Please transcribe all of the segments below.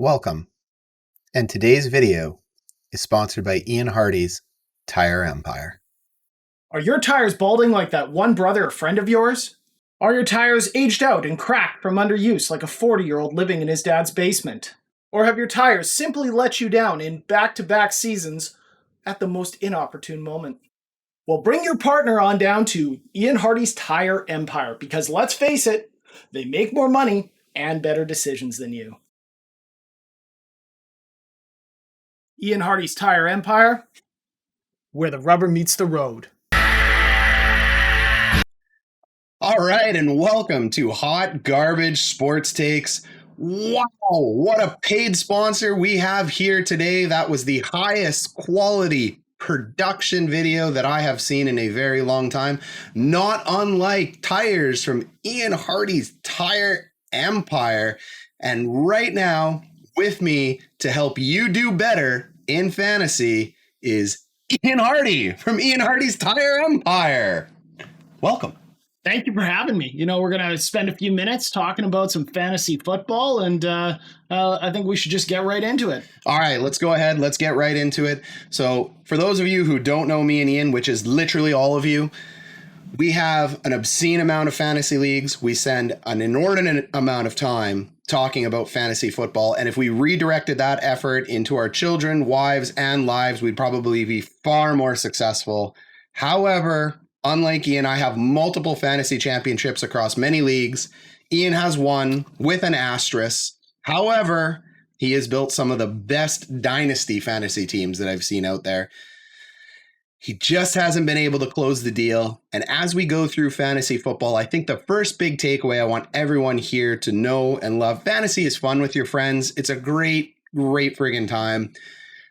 Welcome, and today's video is sponsored by Ian Hardy's Tire Empire. Are your tires balding like that one brother or friend of yours? Are your tires aged out and cracked from underuse like a 40-year-old living in his dad's basement? Or have your tires simply let you down in back-to-back seasons at the most inopportune moment? Well, bring your partner on down to Ian Hardy's Tire Empire, because let's face it, they make more money and better decisions than you. Ian Hardy's Tire Empire, where the rubber meets the road. All right, and welcome to Hot Garbage Sports Takes. Wow, what a paid sponsor we have here today. That was the highest quality production video that I have seen in a very long time. Not unlike tires from Ian Hardy's Tire Empire. And right now, with me to help you do better in fantasy is Ian Hardy from Ian Hardy's Tire Empire. Welcome. Thank you for having me. You know, we're going to spend a few minutes talking about some fantasy football, and I think we should just get right into it. All right, let's go ahead. Let's get right into it. So for those of you who don't know me and Ian, which is literally all of you, we have an obscene amount of fantasy leagues. We spend an inordinate amount of time talking about fantasy football. And if we redirected that effort into our children, wives, and lives, we'd probably be far more successful. However, unlike Ian, I have multiple fantasy championships across many leagues. Ian has one with an asterisk. However, he has built some of the best dynasty fantasy teams that I've seen out there. He just hasn't been able to close the deal. And as we go through fantasy football, I think the first big takeaway I want everyone here to know and love, fantasy is fun with your friends. It's a great friggin' time.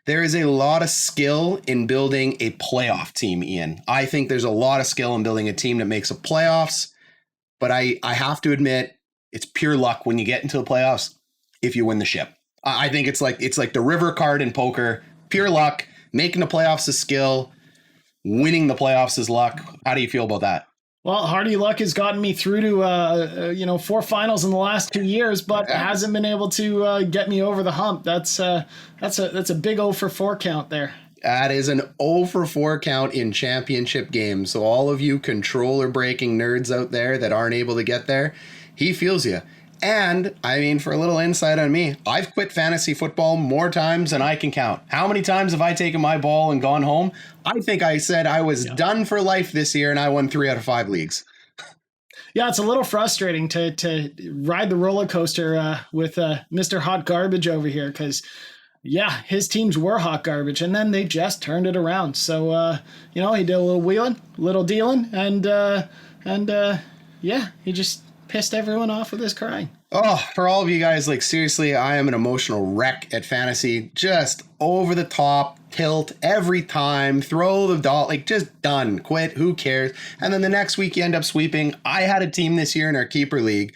There is a lot of skill in building a playoff team, Ian. I think there's a lot of skill in building a team that makes the playoffs. But I have to admit, it's pure luck when you get into the playoffs if you win the ship. I think it's like the river card in poker. Pure luck. Making the playoffs is skill. Winning the playoffs is luck. How do you feel about that? Well, Hardy luck has gotten me through to 4 finals in the last 2 years, but hasn't been able to get me over the hump. That's a big 0 for 4 count there. That is an 0 for 4 count in championship games. So all of you controller breaking nerds out there that aren't able to get there, he feels you. And, I mean, for a little insight on me, I've quit fantasy football more times than I can count. How many times have I taken my ball and gone home? I think I said I was done for life this year, and I won 3 out of 5 leagues. Yeah, it's a little frustrating to ride the roller coaster with Mr. Hot Garbage over here, because, yeah, his teams were hot garbage, and then they just turned it around. So, he did a little wheeling, a little dealing, and he just pissed everyone off with his crying. Oh, for all of you guys, seriously, I am an emotional wreck at fantasy. Just over the top, tilt every time, throw the dot, just done, quit, who cares? And then the next week you end up sweeping. I had a team this year in our keeper league.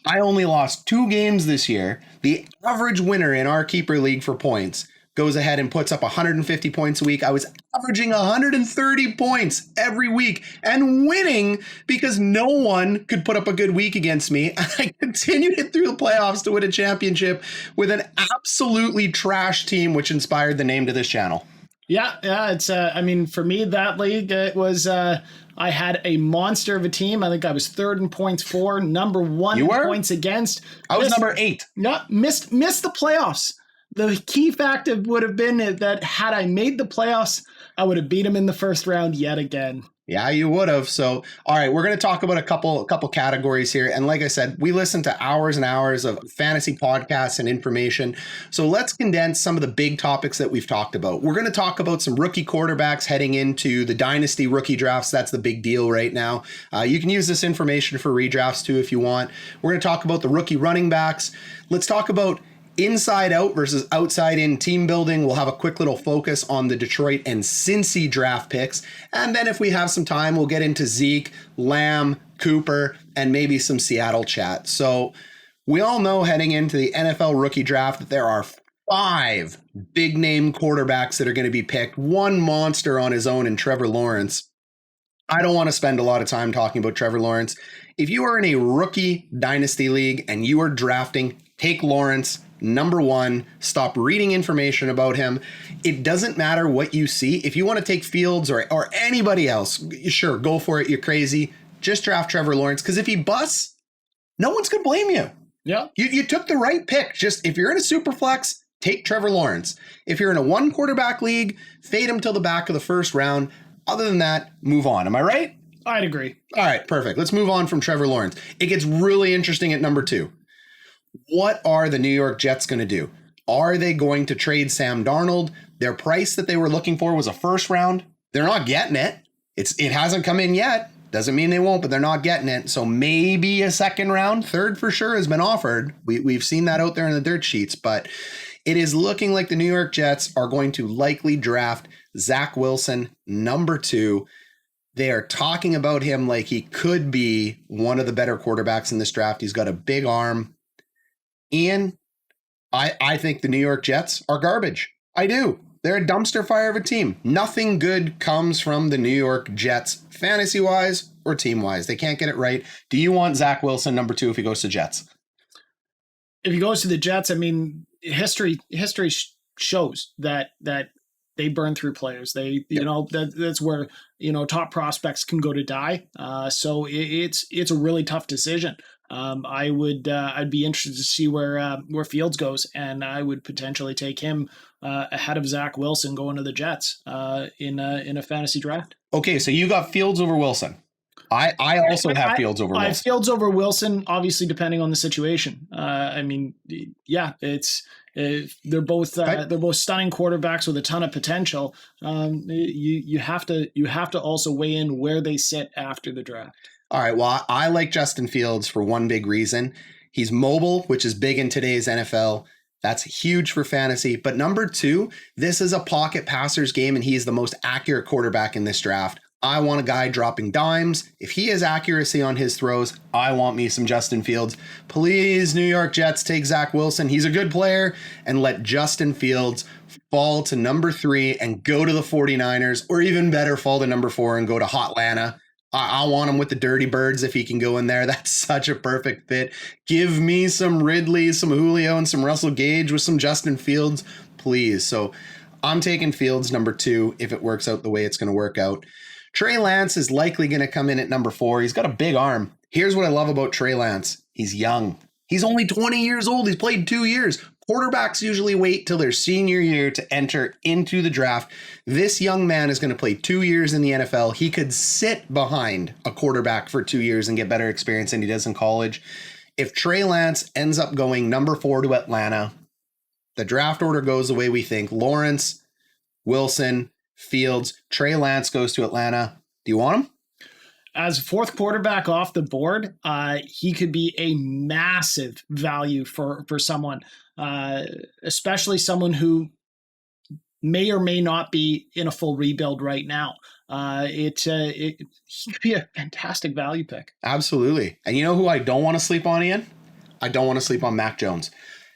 I only lost 2 games this year. The average winner in our keeper league for points goes ahead and puts up 150 points a week. I was averaging 130 points every week and winning because no one could put up a good week against me. I continued it through the playoffs to win a championship with an absolutely trash team, which inspired the name to this channel. Yeah, it's, for me, that league, it was, I had a monster of a team. I think I was 3rd in points for, number 1 in points against. I was number 8. Yeah, missed the playoffs. The key factor would have been that had I made the playoffs, I would have beat him in the first round yet again. Yeah, you would have. So, all right, we're going to talk about a couple categories here. And like I said, we listen to hours and hours of fantasy podcasts and information. So let's condense some of the big topics that we've talked about. We're going to talk about some rookie quarterbacks heading into the Dynasty rookie drafts. That's the big deal right now. You can use this information for redrafts too if you want. We're going to talk about the rookie running backs. Let's talk about inside out versus outside in team building. We'll have a quick little focus on the Detroit and Cincy draft picks. And then if we have some time, we'll get into Zeke, Lamb, Cooper, and maybe some Seattle chat. So we all know heading into the NFL rookie draft that there are 5 big name quarterbacks that are going to be picked. One monster on his own in Trevor Lawrence. I don't want to spend a lot of time talking about Trevor Lawrence. If you are in a rookie dynasty league and you are drafting, take Lawrence number 1. Stop reading information about him. It doesn't matter what you see. If you want to take Fields or anybody else, sure, go for it. You're crazy. Just draft Trevor Lawrence, because if he busts, no one's going to blame you. Yeah. You took the right pick. Just if you're in a super flex, take Trevor Lawrence. If you're in a 1 quarterback league, fade him till the back of the first round. Other than that, move on. Am I right? I'd agree. All right, perfect. Let's move on from Trevor Lawrence. It gets really interesting at number 2. What are the New York Jets going to do? Are they going to trade Sam Darnold? Their price that they were looking for was a first round. They're not getting it. It hasn't come in yet. Doesn't mean they won't, but they're not getting it. So maybe a second round, third for sure has been offered. We've seen that out there in the dirt sheets, but it is looking like the New York Jets are going to likely draft Zach Wilson, number 2. They are talking about him like he could be one of the better quarterbacks in this draft. He's got a big arm. Ian, I think the New York Jets are garbage. I do. They're a dumpster fire of a team. Nothing good comes from the New York Jets, fantasy-wise or team-wise. They can't get it right. Do you want Zach Wilson, number 2, if he goes to Jets? If he goes to the Jets, I mean, history shows that they burn through players. That's where top prospects can go to die. So it's a really tough decision. I'd be interested to see where Fields goes, and I would potentially take him ahead of Zach Wilson going to the Jets in a fantasy draft. Okay, so you got Fields over Wilson. I also have Fields over Wilson. I have Fields over Wilson, obviously depending on the situation. They're both stunning quarterbacks with a ton of potential. You have to also weigh in where they sit after the draft. All right. Well, I like Justin Fields for one big reason. He's mobile, which is big in today's NFL. That's huge for fantasy. But number 2, this is a pocket passer's game, and he is the most accurate quarterback in this draft. I want a guy dropping dimes. If he has accuracy on his throws, I want me some Justin Fields. Please, New York Jets, take Zach Wilson. He's a good player, and let Justin Fields fall to number 3 and go to the 49ers, or even better, fall to number 4 and go to Hotlanta. I want him with the Dirty Birds if he can go in there. That's such a perfect fit. Give me some Ridley, some Julio, and some Russell Gage with some Justin Fields, please. So I'm taking Fields number 2 if it works out the way it's going to work out. Trey Lance is likely going to come in at number 4. He's got a big arm. Here's what I love about Trey Lance. He's young. He's only 20 years old. He's played 2 years. Quarterbacks usually wait till their senior year to enter into the draft. This young man is going to play 2 years in the NFL. He could sit behind a quarterback for 2 years and get better experience than he does in college. If Trey Lance ends up going number 4 to Atlanta, the draft order goes the way we think. Lawrence, Wilson, Fields, Trey Lance goes to Atlanta. Do you want him? As 4th quarterback off the board, he could be a massive value for someone, especially someone who may or may not be in a full rebuild right now. He could be a fantastic value pick. Absolutely. And you know who I don't want to sleep on, Ian? I don't want to sleep on Mac Jones.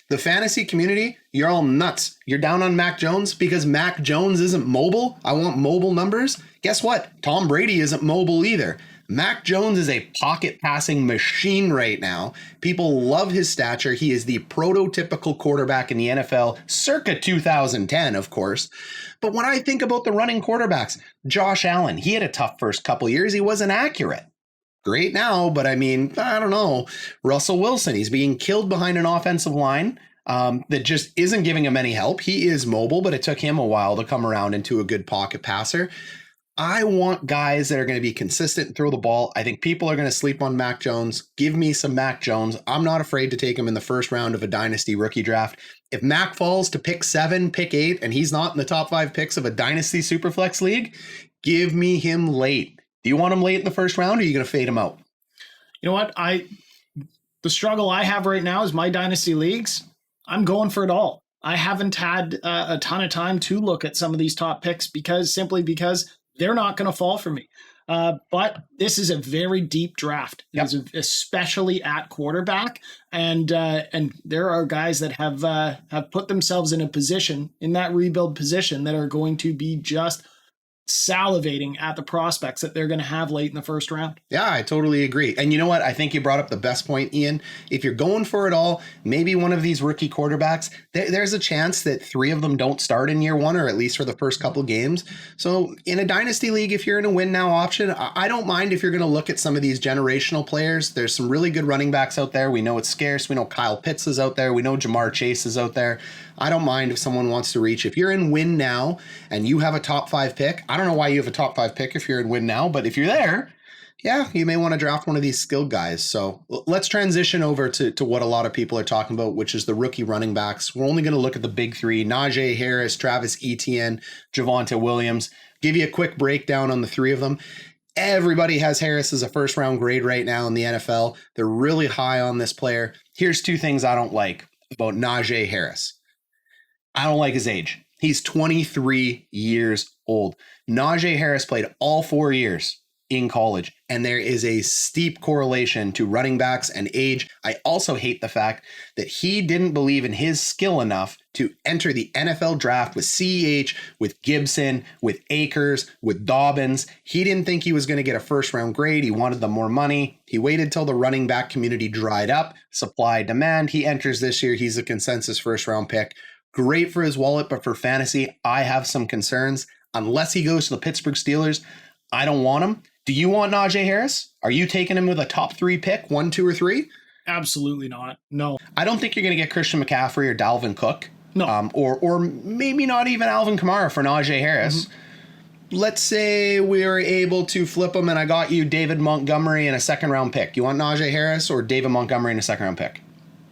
The fantasy community, you're all nuts. You're down on Mac Jones because Mac Jones isn't mobile. I want mobile numbers. Guess what? Tom Brady isn't mobile either. Mac Jones is a pocket passing machine right now. People love his stature. He is the prototypical quarterback in the NFL, circa 2010, of course. But when I think about the running quarterbacks, Josh Allen, he had a tough first couple years. He wasn't accurate. Great now, but I mean, I don't know. Russell Wilson, he's being killed behind an offensive line that just isn't giving him any help. He is mobile, but it took him a while to come around into a good pocket passer. I want guys that are going to be consistent and throw the ball. I think people are going to sleep on Mac Jones. Give me some Mac Jones. I'm not afraid to take him in the first round of a dynasty rookie draft. If Mac falls to pick 7, pick 8, and he's not in the top 5 picks of a dynasty superflex league, give me him late. Do you want him late in the first round, or are you going to fade him out? You know what? The struggle I have right now is my dynasty leagues. I'm going for it all. I haven't had a ton of time to look at some of these top picks simply because they're not going to fall for me. But this is a very deep draft, yep. Especially at quarterback. And there are guys that have put themselves in a position, in that rebuild position, that are going to be just salivating at the prospects that they're going to have late in the first round. Yeah, I totally agree. And you know what? I think you brought up the best point, Ian. If you're going for it all, maybe one of these rookie quarterbacks, there's a chance that 3 of them don't start in year 1, or at least for the first couple games. So in a dynasty league, if you're in a win now option, I don't mind if you're going to look at some of these generational players. There's some really good running backs out there. We know it's scarce. We know Kyle Pitts is out there. We know Jamar Chase is out there. I don't mind if someone wants to reach. If you're in win now and you have a top 5 pick, I don't know why you have a top 5 pick if you're in win now, but if you're there, yeah, you may want to draft one of these skilled guys. So let's transition over to what a lot of people are talking about, which is the rookie running backs. We're only going to look at the big 3, Najee Harris, Travis Etienne, Javonte Williams. Give you a quick breakdown on the 3 of them. Everybody has Harris as a first round grade right now in the NFL. They're really high on this player. Here's 2 things I don't like about Najee Harris. I don't like his age. He's 23 years old. Najee Harris played all 4 years in college, and there is a steep correlation to running backs and age. I also hate the fact that he didn't believe in his skill enough to enter the NFL draft with CEH, with Gibson, with Akers, with Dobbins. He didn't think he was going to get a first round grade. He wanted the more money. He waited till the running back community dried up, supply, demand. He enters this year. He's a consensus first round pick. Great for his wallet, but for fantasy, I have some concerns. Unless he goes to the Pittsburgh Steelers, I don't want him. Do you want Najee Harris? Are you taking him with a top 3 pick, 1, 2, or 3? Absolutely not. No. I don't think you're going to get Christian McCaffrey or Dalvin Cook. No. Or maybe not even Alvin Kamara for Najee Harris. Mm-hmm. Let's say we were able to flip him and I got you David Montgomery and a second round pick. You want Najee Harris or David Montgomery and a second round pick?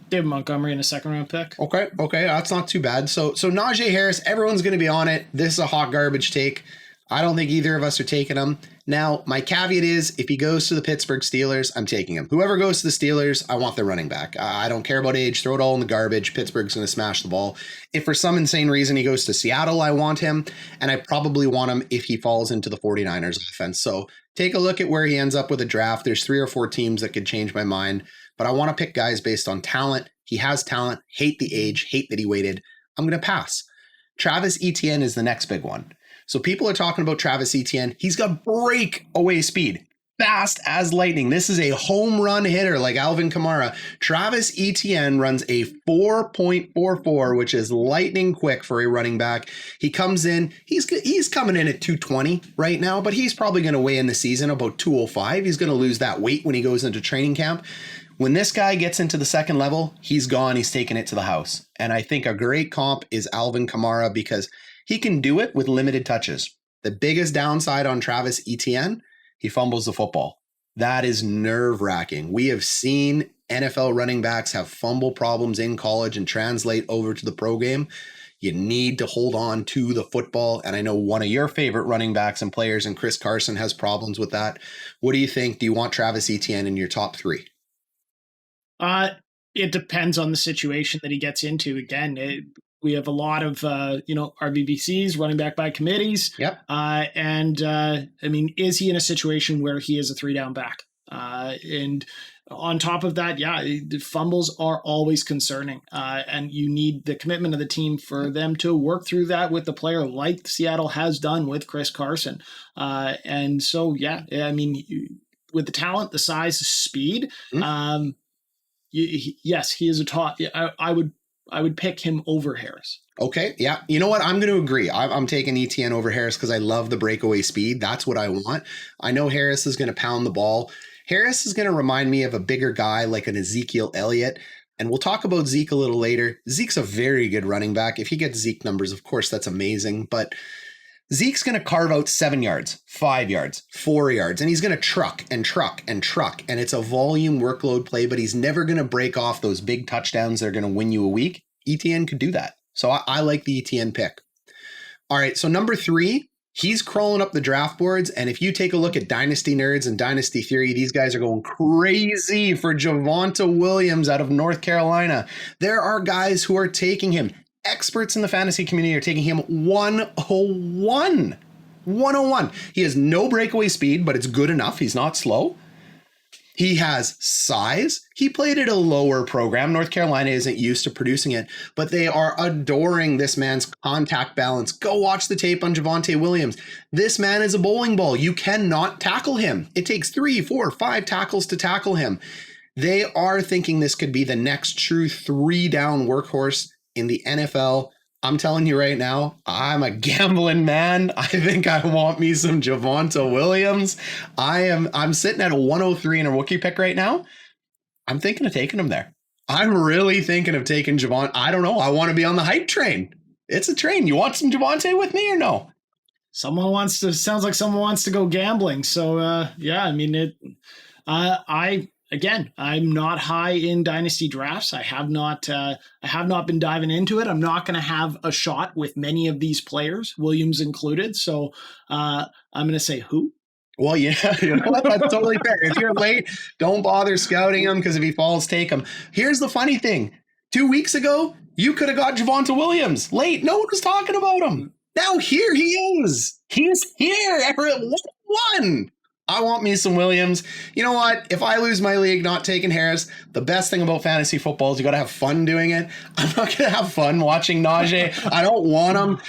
David Montgomery in a second round pick. Okay, that's not too bad. So Najee Harris, everyone's going to be on it. This is a hot garbage take. I don't think either of us are taking him. Now, my caveat is if he goes to the Pittsburgh Steelers, I'm taking him. Whoever goes to the Steelers, I want their running back. I don't care about age. Throw it all in the garbage. Pittsburgh's going to smash the ball. If for some insane reason he goes to Seattle, I want him. And I probably want him if he falls into the 49ers offense. So take a look at where he ends up with a draft. There's 3 or 4 teams that could change my mind. But I want to pick guys based on talent. He has talent. Hate the age. Hate that he waited. I'm going to pass. Travis Etienne is the next big one. So people are talking about Travis Etienne. He's got breakaway speed. Fast as lightning. This is a home run hitter like Alvin Kamara. Travis Etienne runs a 4.44, which is lightning quick for a running back. He comes in. He's coming in at 220 right now, but he's probably going to weigh in the season about 205. He's going to lose that weight when he goes into training camp. When this guy gets into the second level, he's gone. He's taking it to the house. And I think a great comp is Alvin Kamara because he can do it with limited touches. The biggest downside on Travis Etienne, he fumbles the football. That is nerve-wracking. We have seen NFL running backs have fumble problems in college and translate over to the pro game. You need to hold on to the football. And I know one of your favorite running backs and players, and Chris Carson, has problems with that. What do you think? Do you want Travis Etienne in your top 3? It depends on the situation that he gets into. Again, we have a lot of, RBBCs, running back by committees. Yep. Is he in a situation where he is a 3-down back? And on top of that, the fumbles are always concerning. And you need the commitment of the team for them to work through that with the player like Seattle has done with Chris Carson. With the talent, the size, the speed, yes, he is a top. I would pick him over Harris. Okay, yeah. You know what? I'm going to agree. I'm taking Etienne over Harris because I love the breakaway speed. That's what I want. I know Harris is going to pound the ball. Harris is going to remind me of a bigger guy like an Ezekiel Elliot. And we'll talk about Zeke a little later. Zeke's a very good running back. If he gets Zeke numbers, of course, that's amazing. But Zeke's going to carve out 7 yards, 5 yards, 4 yards, and he's going to truck and truck and truck. And it's a volume workload play, but he's never going to break off those big touchdowns that are going to win you a week. Etienne could do that. So I like the Etienne pick. All right, so number 3, he's crawling up the draft boards. And if you take a look at Dynasty Nerds and Dynasty Theory, these guys are going crazy for Javonte Williams out of North Carolina. There are guys who are taking him. Experts in the fantasy community are taking him 101. 101. He has no breakaway speed, but it's good enough. He's not slow. He has size. He played at a lower program. North Carolina isn't used to producing it, but they are adoring this man's contact balance. Go watch the tape on Javonte Williams. This man is a bowling ball. You cannot tackle him. It takes 3, 4, 5 tackles to tackle him. They are thinking this could be the next true 3-down workhorse in the NFL. I'm telling you right now, I'm a gambling man. I think I want me some Javonte Williams. I'm sitting at a 103 in a rookie pick right now. I'm thinking of taking him there. I'm really thinking of taking Javonte. I don't know. I want to be on the hype train. It's a train. You want some Javonte with me or no? Sounds like someone wants to go gambling. So yeah, I mean Again, I'm not high in dynasty drafts. I have not been diving into it. I'm not going to have a shot with many of these players, Williams included. So I'm going to say who? Well, yeah, you know what? That's totally fair. If you're late, don't bother scouting him, because if he falls, take him. Here's the funny thing. 2 weeks ago, you could have got Javonte Williams late. No one was talking about him. Now here he is. He's here at 1. I want me some Williams. You know what? If I lose my league not taking Harris, the best thing about fantasy football is you got to have fun doing it. I'm not going to have fun watching Najee. I don't want him.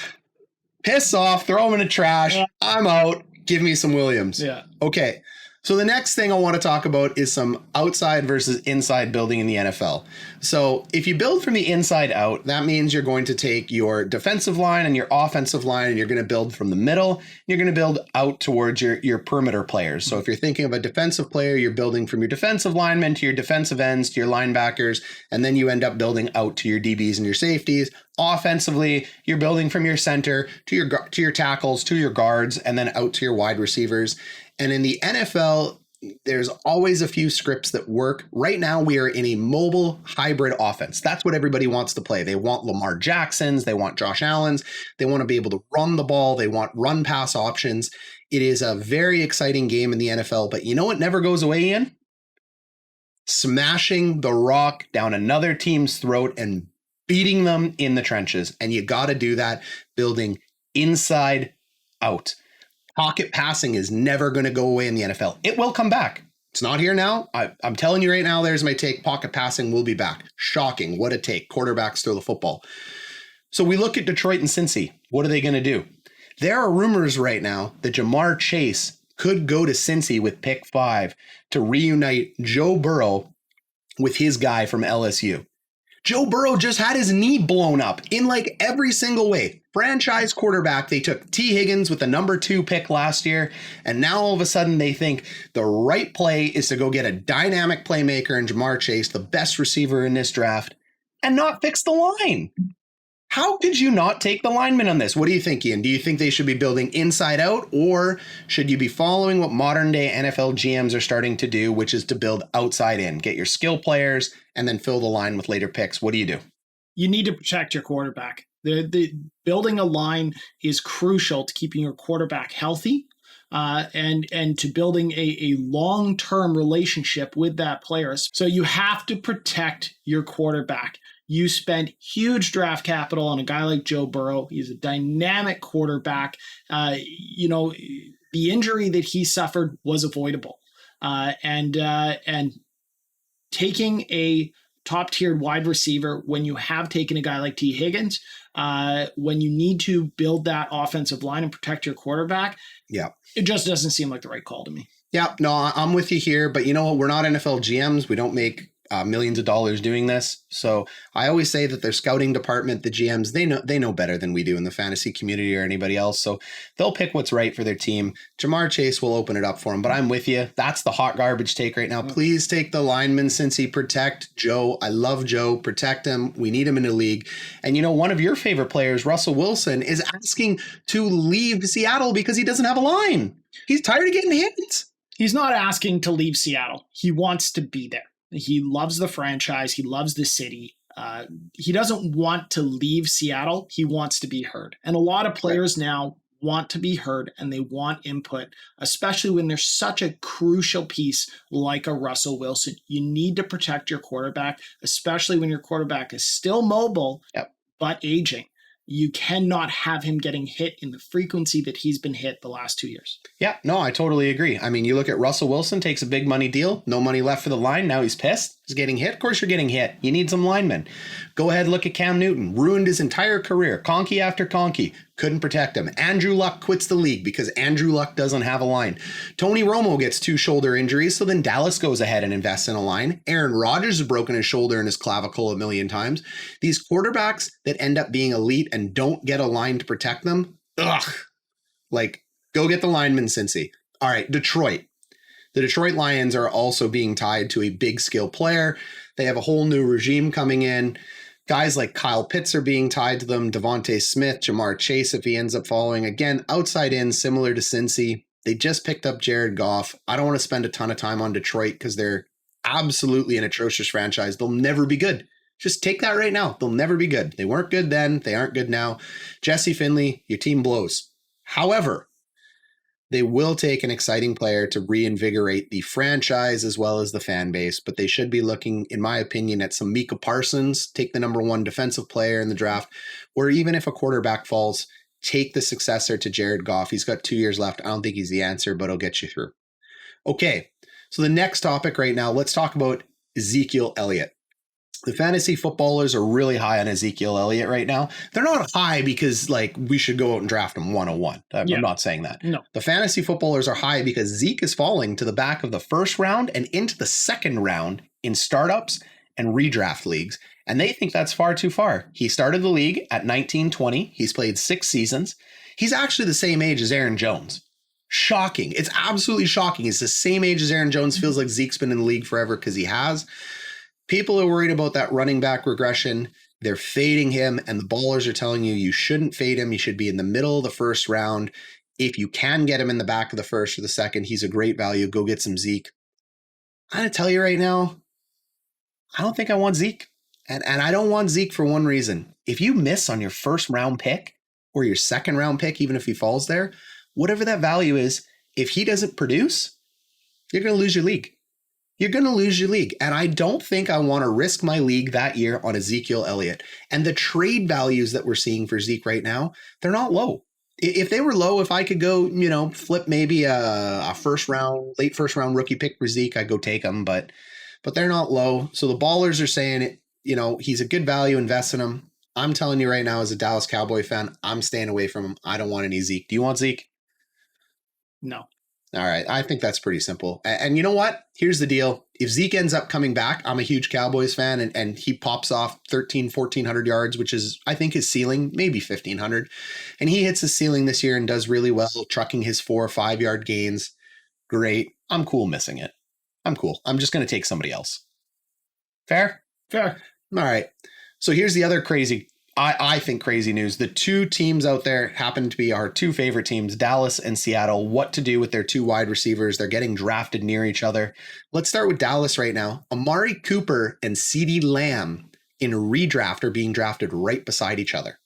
Piss off. Throw him in the trash. Yeah. I'm out. Give me some Williams. Yeah. Okay. So the next thing I want to talk about is some outside versus inside building in the NFL. So if you build from the inside out, that means you're going to take your defensive line and your offensive line, and you're going to build from the middle. You're going to build out towards your perimeter players. So if you're thinking of a defensive player, you're building from your defensive linemen to your defensive ends to your linebackers, and then you end up building out to your DBs and your safeties. Offensively, you're building from your center to your tackles to your guards, and then out to your wide receivers. And in the NFL, there's always a few scripts that work. Right now, we are in a mobile hybrid offense. That's what everybody wants to play. They want Lamar Jacksons. They want Josh Allens. They want to be able to run the ball. They want run-pass options. It is a very exciting game in the NFL. But you know what never goes away, Ian? Smashing the rock down another team's throat and beating them in the trenches. And you got to do that building inside out. Pocket passing is never going to go away in the NFL. It will come back. It's not here now. I'm telling you right now, there's my take. Pocket passing will be back. Shocking. What a take. Quarterbacks throw the football. So we look at Detroit and Cincy. What are they going to do? There are rumors right now that Jamar Chase could go to Cincy with pick 5 to reunite Joe Burrow with his guy from LSU. Joe Burrow just had his knee blown up in like every single way. Franchise quarterback. They took T. Higgins with the number 2 pick last year. And now all of a sudden they think the right play is to go get a dynamic playmaker in Jamar Chase, the best receiver in this draft, and not fix the line. How could you not take the lineman on this? What do you think, Ian? Do you think they should be building inside out, or should you be following what modern day NFL GMs are starting to do, which is to build outside in, get your skill players, and then fill the line with later picks? What do you do? You need to protect your quarterback. The building a line is crucial to keeping your quarterback healthy, and to building a long-term relationship with that player. So you have to protect your quarterback. You spend huge draft capital on a guy like Joe Burrow. He's a dynamic quarterback. The injury that he suffered was avoidable. And taking a top-tiered wide receiver when you have taken a guy like T. Higgins, when you need to build that offensive line and protect your quarterback, it just doesn't seem like the right call to me. Yeah, no, I'm with you here. But you know what? We're not NFL GMs. We don't make millions of dollars doing this. So I always say that their scouting department, the GMs, they know better than we do in the fantasy community or anybody else. So they'll pick what's right for their team. Jamar Chase will open it up for him, but I'm with you. That's the hot garbage take right now. Please take the lineman since he protect Joe. I love Joe. Protect him. We need him in the league. And one of your favorite players, Russell Wilson, is asking to leave Seattle because he doesn't have a line. He's tired of getting hit. He's not asking to leave Seattle. He wants to be there. He loves the franchise. He loves the city. He doesn't want to leave Seattle. He wants to be heard. And a lot of players now want to be heard, and they want input, especially when there's such a crucial piece like a Russell Wilson. You need to protect your quarterback, especially when your quarterback is still mobile, but aging. you cannot have him getting hit in the frequency that he's been hit the last 2 years. Yeah, no, I totally agree. I mean, you look at Russell Wilson, takes a big money deal, no money left for the line. Now he's pissed. He's getting hit. Of course you're getting hit. You need some linemen. Go ahead, look at Cam Newton. Ruined his entire career. Conky after Conky. Couldn't protect him. Andrew Luck quits the league because Andrew Luck doesn't have a line. Tony Romo gets 2 shoulder injuries, so then Dallas goes ahead and invests in a line. Aaron Rodgers has broken his shoulder and his clavicle a million times. These quarterbacks that end up being elite and don't get a line to protect them, like, go get the lineman, Cincy. All right, Detroit. The Detroit Lions are also being tied to a big skill player. They have a whole new regime coming in. Guys like Kyle Pitts are being tied to them. Devontae Smith, Jamar Chase, if he ends up following. Again, outside in, similar to Cincy. They just picked up Jared Goff. I don't want to spend a ton of time on Detroit because they're absolutely an atrocious franchise. They'll never be good. Just take that right now. They'll never be good. They weren't good then. They aren't good now. Jesse Finley, your team blows. However, they will take an exciting player to reinvigorate the franchise as well as the fan base, but they should be looking, in my opinion, at some Micah Parsons, take the number 1 defensive player in the draft, or even if a quarterback falls, take the successor to Jared Goff. He's got 2 years left. I don't think he's the answer, but he'll get you through. Okay, so the next topic right now, let's talk about Ezekiel Elliot. The fantasy footballers are really high on Ezekiel Elliott right now. They're not high because, like, we should go out and draft him 101. I'm not saying that. No. The fantasy footballers are high because Zeke is falling to the back of the first round and into the second round in startups and redraft leagues. And they think that's far too far. He started the league at 19-20. He's played 6 seasons. He's actually the same age as Aaron Jones. Shocking. It's absolutely shocking. He's the same age as Aaron Jones. Feels like Zeke's been in the league forever because he has. People are worried about that running back regression. They're fading him, and the ballers are telling you shouldn't fade him. You should be in the middle of the first round. If you can get him in the back of the first or the second, he's a great value. Go get some Zeke. I'm going to tell you right now, I don't think I want Zeke. And I don't want Zeke for one reason. If you miss on your first round pick or your second round pick, even if he falls there, whatever that value is, if he doesn't produce, you're going to lose your league. You're going to lose your league. And I don't think I want to risk my league that year on Ezekiel Elliott. And the trade values that we're seeing for Zeke right now, they're not low. If they were low, if I could go, flip maybe a late first round rookie pick for Zeke, I'd go take him. But they're not low. So the ballers are saying, he's a good value, invest in him. I'm telling you right now, as a Dallas Cowboy fan, I'm staying away from him. I don't want any Zeke. Do you want Zeke? No. All right. I think that's pretty simple. And you know what? Here's the deal. If Zeke ends up coming back, I'm a huge Cowboys fan, and he pops off 1,400 yards, which is, I think, his ceiling, maybe 1,500. And he hits his ceiling this year and does really well, trucking his 4 or 5 yard gains. Great. I'm cool missing it. I'm cool. I'm just going to take somebody else. Fair? Fair. All right. So here's the other crazy, I think crazy news. The 2 teams out there happen to be our 2 favorite teams, Dallas and Seattle. What to do with their 2 wide receivers. They're getting drafted near each other. Let's start with Dallas right now. Amari Cooper and Ceedee Lamb in redraft are being drafted right beside each other.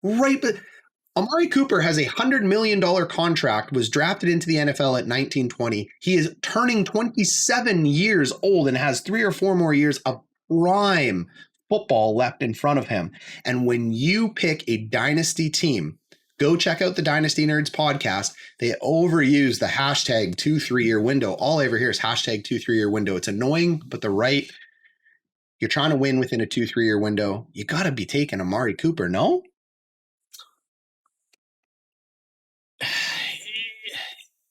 Amari Cooper has a $100 million contract, was drafted into the NFL at 19-20. He is turning 27 years old and has 3 or 4 more years of prime football left in front of him. And when you pick a dynasty team, go check out the Dynasty Nerds podcast. They overuse the hashtag 2-3-year window. All I ever hear is hashtag 2-3-year window. It's annoying, but they're right. You're trying to win within a 2-3-year window. You got to be taking Amari Cooper, no?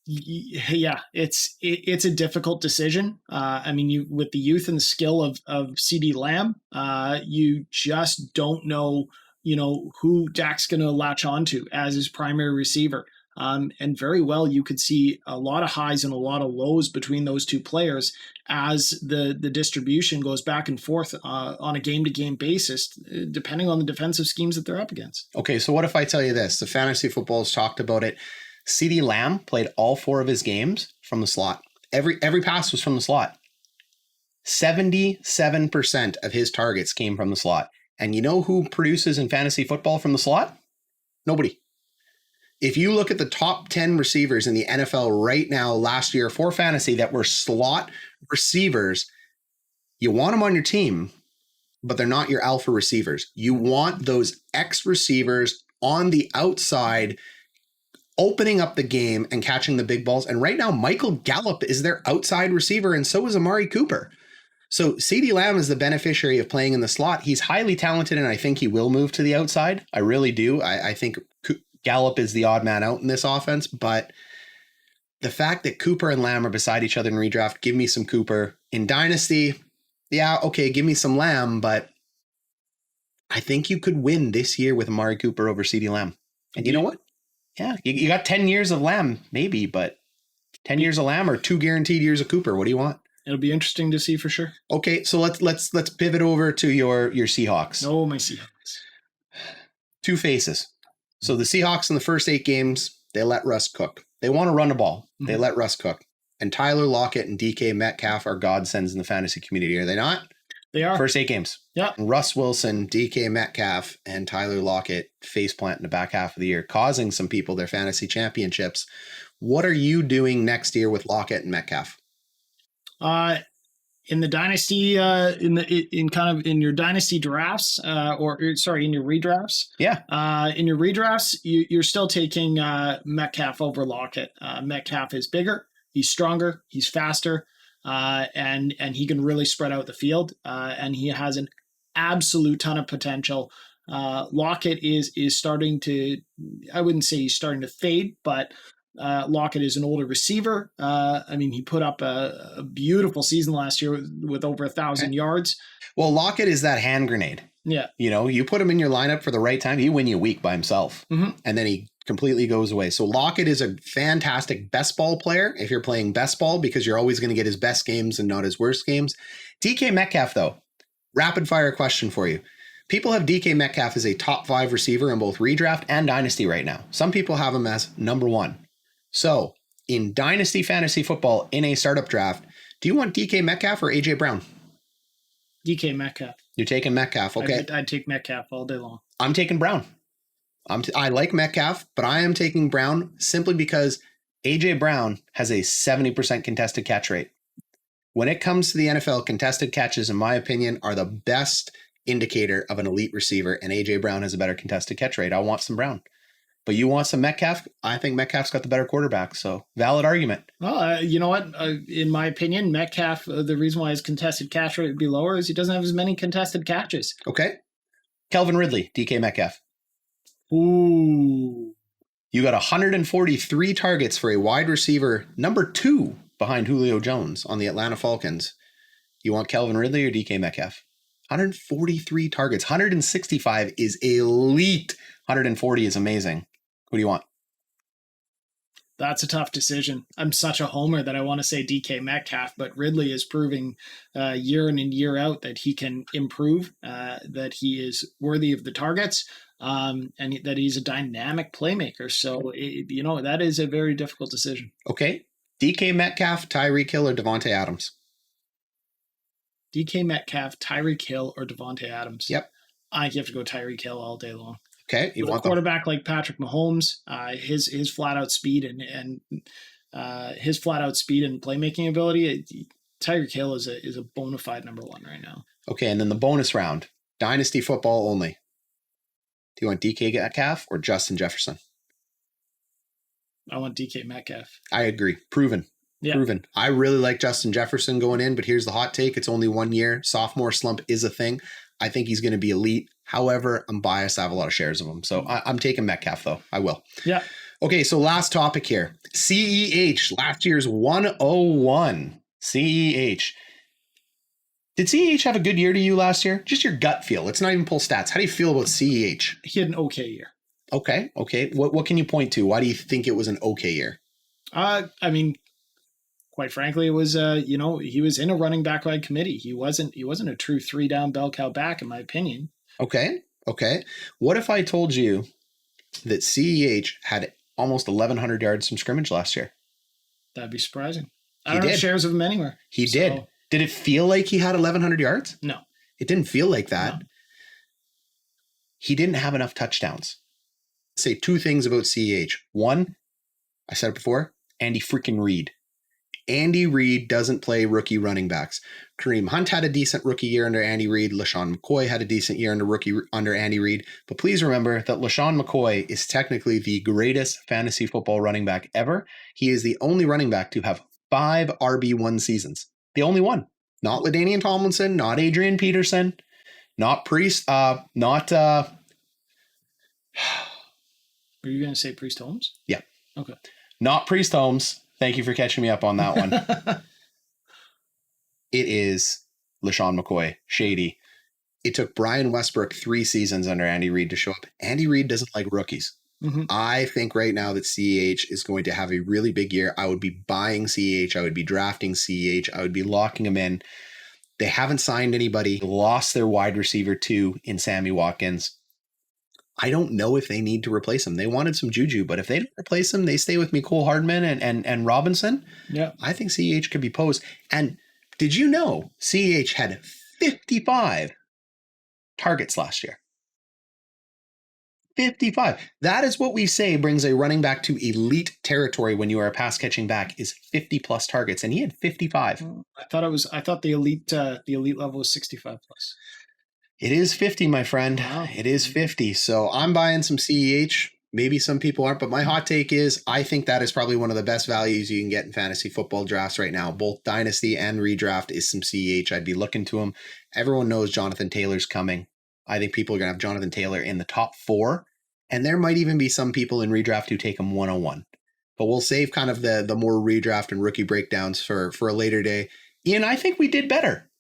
Yeah, it's a difficult decision. You with the youth and the skill of CeeDee Lamb, you just don't know, who Dak's going to latch onto as his primary receiver. And very well, you could see a lot of highs and a lot of lows between those 2 players as the distribution goes back and forth on a game-to-game basis, depending on the defensive schemes that they're up against. Okay, so what if I tell you this? The fantasy football's talked about it. CeeDee Lamb played all 4 of his games from the slot. Every pass was from the slot. 77% of his targets came from the slot. And you know who produces in fantasy football from the slot? Nobody. If you look at the top 10 receivers in the NFL right now, last year for fantasy that were slot receivers, you want them on your team. but they're not your alpha receivers. You want those X receivers on the outside, opening up the game and catching the big balls. And right now, Michael Gallup is their outside receiver, and so is Amari Cooper. So CeeDee Lamb is the beneficiary of playing in the slot. He's highly talented, and I think he will move to the outside. I really do. I think Gallup is the odd man out in this offense, but the fact that Cooper and Lamb are beside each other in redraft, give me some Cooper. In Dynasty, yeah, okay, give me some Lamb, but I think you could win this year with Amari Cooper over CeeDee Lamb. And you know what? Yeah, you got 10 years of Lamb, maybe, but 10 years of Lamb or 2 guaranteed years of Cooper. What do you want? It'll be interesting to see for sure. Okay, so let's pivot over to your Seahawks. Oh, my Seahawks. Two faces. So the Seahawks in the first 8 games, they let Russ cook. They want to run the ball. Mm-hmm. They let Russ cook. And Tyler Lockett and DK Metcalfe are godsends in the fantasy community, are they not? They are. First 8 games. Yeah. Russ Wilson, DK Metcalfe, and Tyler Lockett faceplant in the back half of the year, causing some people their fantasy championships. What are you doing next year with Lockett and Metcalfe? In the dynasty, in your dynasty drafts, in your redrafts. Yeah. In your redrafts, you're still taking Metcalfe over Lockett. Metcalfe is bigger, he's stronger, he's faster, and he can really spread out the field. And he has an absolute ton of potential. Lockett is starting to, I wouldn't say he's starting to fade, but Lockett is an older receiver. He put up a beautiful season last year with over 1,000 yards. Well, Lockett is that hand grenade. Yeah. You put him in your lineup for the right time, he win you a week by himself. Mm-hmm. And then he completely goes away. So Lockett is a fantastic best ball player if you're playing best ball, because you're always going to get his best games and not his worst games. DK Metcalfe, though, rapid fire question for you. People have DK Metcalfe as a top 5 receiver in both redraft and dynasty right now. Some people have him as number 1. So, in Dynasty Fantasy Football, in a startup draft, do you want DK Metcalfe or AJ Brown? DK Metcalfe. You're taking Metcalfe, okay. I'd take Metcalfe all day long. I'm taking Brown. I like Metcalfe, but I am taking Brown simply because AJ Brown has a 70% contested catch rate. When it comes to the NFL, contested catches, in my opinion, are the best indicator of an elite receiver, and AJ Brown has a better contested catch rate. I want some Brown. But you want some Metcalfe? I think Metcalfe's got the better quarterback, so valid argument. Well, you know what? In my opinion, Metcalfe, the reason why his contested catch rate would be lower is he doesn't have as many contested catches. Okay. Kelvin Ridley, DK Metcalfe. Ooh. You got 143 targets for a wide receiver, number 2 behind Julio Jones on the Atlanta Falcons. You want Kelvin Ridley or DK Metcalfe? 143 targets. 165 is elite. 140 is amazing. Who do you want? That's a tough decision. I'm such a homer that I want to say DK Metcalfe, but Ridley is proving year in and year out that he can improve, that he is worthy of the targets, and that he's a dynamic playmaker. So, that is a very difficult decision. Okay. DK Metcalfe, Tyreek Hill, or Davante Adams? DK Metcalfe, Tyreek Hill, or Davante Adams? Yep. I have to go Tyreek Hill all day long. Okay, you want a quarterback like Patrick Mahomes, his flat out speed and his flat out speed and playmaking ability. Tyreek Hill is a bona fide number 1 right now. Okay, and then the bonus round, Dynasty football only. Do you want DK Metcalfe or Justin Jefferson? I want DK Metcalfe. I agree. Proven. Yeah. Proven. I really like Justin Jefferson going in, but here's the hot take. It's only 1 year. Sophomore slump is a thing. I think he's going to be elite. However, I'm biased. I have a lot of shares of him. So I'm taking Metcalfe, though. I will. Yeah. Okay, so last topic here. CEH, last year's 101. CEH. Did CEH have a good year to you last year? Just your gut feel. Let's not even pull stats. How do you feel about CEH? He had an okay year. Okay. What can you point to? Why do you think it was an okay year? Quite frankly, it was, he was in a running back ride committee. He wasn't a true 3-down bell cow back, in my opinion. Okay. What if I told you that CEH had almost 1,100 yards from scrimmage last year? That'd be surprising. I don't have shares of him anywhere. He did. Did it feel like he had 1,100 yards? No. It didn't feel like that. No. He didn't have enough touchdowns. Say 2 things about CEH. 1, I said it before, Andy freaking Reid. Andy Reid doesn't play rookie running backs. Kareem Hunt had a decent rookie year under Andy Reid. LaShawn McCoy had a decent year under Andy Reid. But please remember that LaShawn McCoy is technically the greatest fantasy football running back ever. He is the only running back to have 5 RB1 seasons. The only one. Not LaDainian Tomlinson, not Adrian Peterson, not Priest, Were you going to say Priest Holmes? Yeah. Okay. Not Priest Holmes. Thank you for catching me up on that one. It is LaShawn McCoy, Shady. It took Brian Westbrook 3 seasons under Andy Reid to show up. Andy Reid doesn't like rookies. Mm-hmm. I think right now that CEH is going to have a really big year. I would be buying CEH. I would be drafting CEH. I would be locking him in. They haven't signed anybody. Lost their wide receiver 2 in Sammy Watkins. I don't know if they need to replace him. They wanted some juju, but if they don't replace him, they stay with Mecole Hardman and Robinson. Yeah, I think CEH could be posed. And did you know CEH had 55 targets last year? 55. That is what we say brings a running back to elite territory when you are a pass catching back is 50 plus targets, and he had 55. I thought the elite level was 65 plus. It is 50, my friend. Wow. It is 50. So I'm buying some CEH. Maybe some people aren't, but my hot take is I think that is probably one of the best values you can get in fantasy football drafts right now. Both dynasty and redraft is some CEH. I'd be looking to him. Everyone knows Jonathan Taylor's coming. I think people are going to have Jonathan Taylor in the top 4, and there might even be some people in redraft who take him 101. But we'll save kind of the more redraft and rookie breakdowns for a later day. Ian, I think we did better.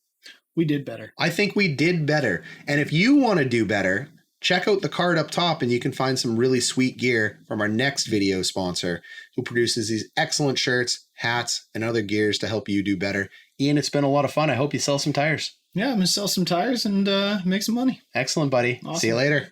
We did better. I think we did better. And if you want to do better, check out the card up top and you can find some really sweet gear from our next video sponsor who produces these excellent shirts, hats, and other gears to help you do better. Ian, it's been a lot of fun. I hope you sell some tires. Yeah, I'm going to sell some tires and make some money. Excellent, buddy. Awesome. See you later.